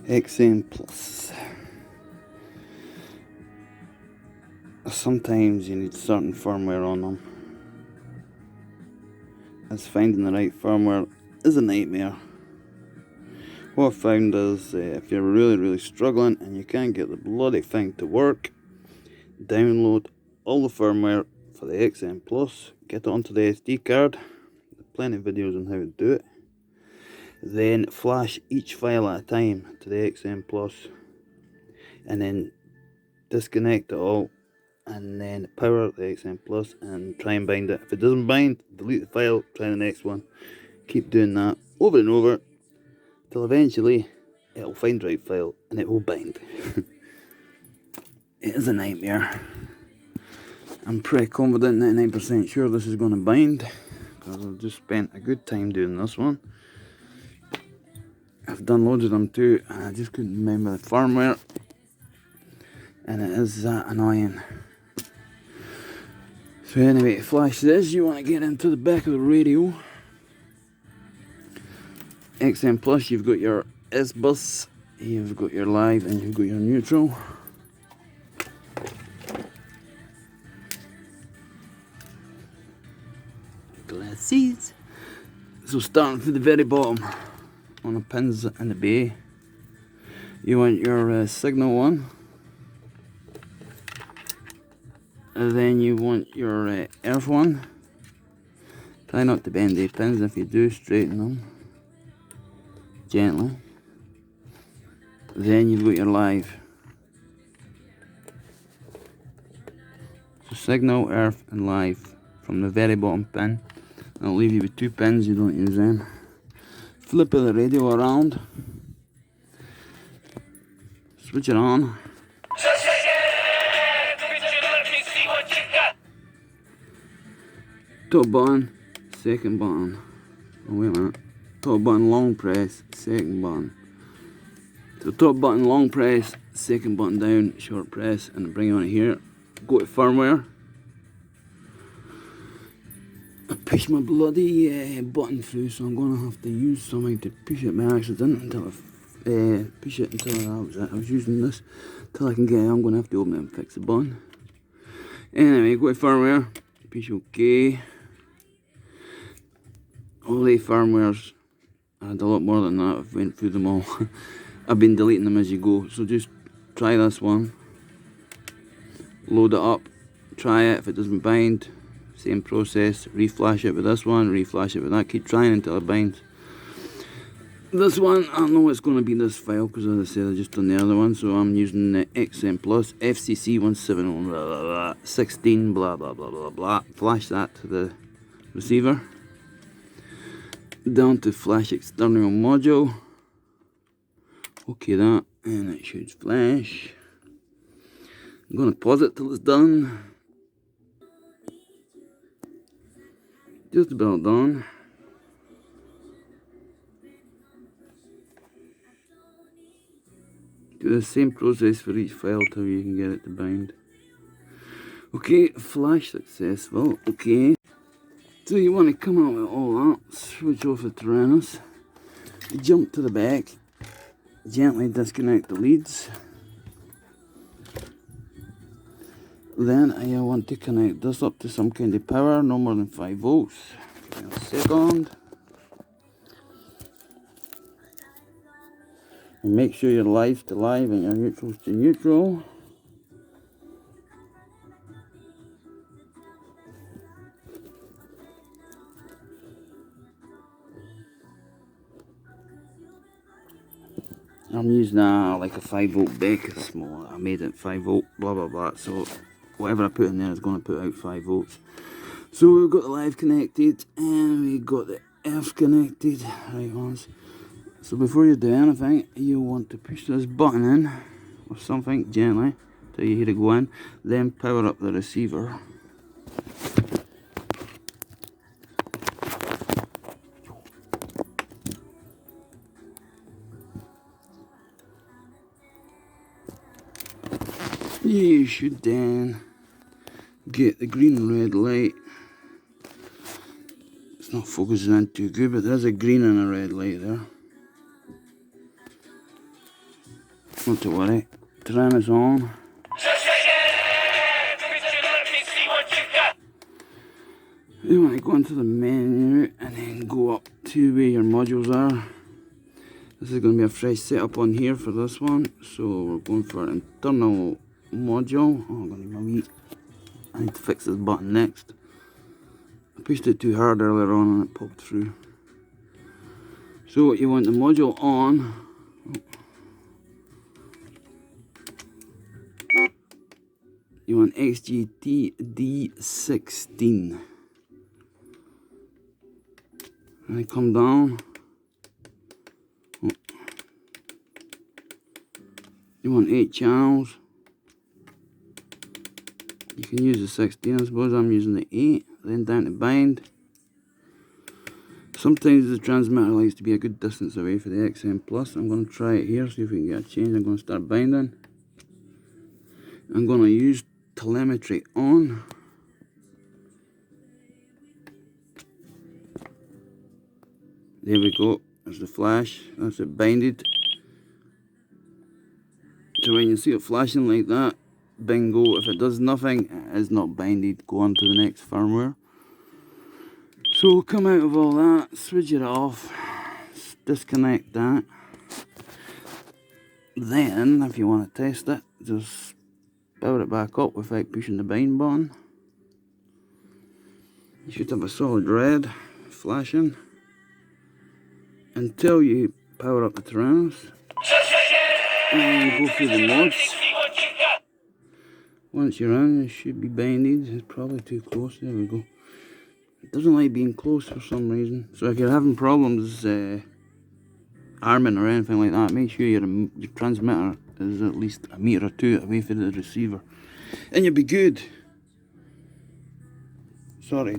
XM Plus. Sometimes you need certain firmware on them, as finding the right firmware is a nightmare. What I've found is if you're really struggling and you can't get the bloody thing to work, download all the firmware for the XM Plus, get it onto the SD card, there's plenty of videos on how to do it, then flash each file at a time to the XM Plus, and then disconnect it all, and then power the XM Plus and try and bind it. If it doesn't bind, delete the file, try the next one. Keep doing that over and over till eventually it'll find the right file and it will bind. It is a nightmare. I'm pretty confident, 99% sure this is going to bind, because I've just spent a good time doing this one. I've done loads of them too, and I just couldn't remember the firmware, and it is that annoying. So anyway, to flash this, you want to get into the back of the radio. XM Plus, you've got your S bus, you've got your live, and you've got your neutral. Glasses. So starting from the very bottom on the pins in the bay, you want your signal one, and then you want your earth one. Try not to bend the pins. If you do, straighten them gently. Then you've got your live. So signal, earth and live from the very bottom pin. I'll leave you with 2 pins, you don't use them. Flip the radio around, switch it on. Top button, second button. Oh wait a minute. Top button long press, second button. So top button long press, second button down, short press, and bring it on here. Go to firmware. I pushed my bloody button through, so I'm going to have to use something to push it by accident until I push it until I was using this till I can get it. I'm going to have to open it and fix the button. Anyway, go to firmware, push OK. All the firmwares, I had a lot more than that. I've went through them all. I've been deleting them as you go, so just try this one, load it up, try it. If it doesn't bind, same process, reflash it with this one, reflash it with that, keep trying until it binds. This one, I know it's going to be this file, because as I said, I just done the other one, so I'm using the XM Plus, FCC 170, blah, blah, blah, 16, blah, blah, blah, blah, blah. Flash that to the receiver. Down to flash external module. Okay that, and it should flash. I'm going to pause it till it's done. Just about done. Do the same process for each file till you can get it to bind. Okay, flash successful. Okay. So you want to come out with all that, switch off the Tyrannus, jump to the back, gently disconnect the leads. Then I want to connect this up to some kind of power, no more than 5 volts. Give me a second. And make sure your live to live and your neutrals to neutral. I'm using like a 5 volt back, it's small. I made it 5 volt, blah blah blah. So whatever I put in there is going to put out 5 volts. So we've got the live connected and we got the earth connected. Right ones. So before you do anything, you want to push this button in or something gently till you hear it go in. Then power up the receiver. You should then get the green and red light. It's not focusing in too good, but there's a green and a red light there. Not to worry. Tyranno's on. You want to go into the menu and then go up to where your modules are. This is going to be a fresh setup on here for this one. So we're going for internal module. Oh, I'm going to need my wheat. I need to fix this button next. I pushed it too hard earlier on and it popped through. So you want the module on. You want XGT D16. And I come down. You want 8 channels. You can use the 16, I suppose. I'm using the 8. Then down to bind. Sometimes the transmitter likes to be a good distance away for the XM Plus. I'm going to try it here, see if we can get a change. I'm going to start binding. I'm going to use telemetry on. There we go. There's the flash. That's it binded. So when you see it flashing like that, bingo. If it does nothing, it is not binded. Go on to the next firmware. So we'll come out of all that, switch it off, disconnect that. Then, if you want to test it, just power it back up without pushing the bind button. You should have a solid red flashing until you power up the Tyrannos and go through the mods. Once you're in, it should be binded. It's probably too close. There we go. It doesn't like being close for some reason. So if you're having problems arming or anything like that, make sure your transmitter is at least a meter or two away from the receiver, and you'll be good. Sorry.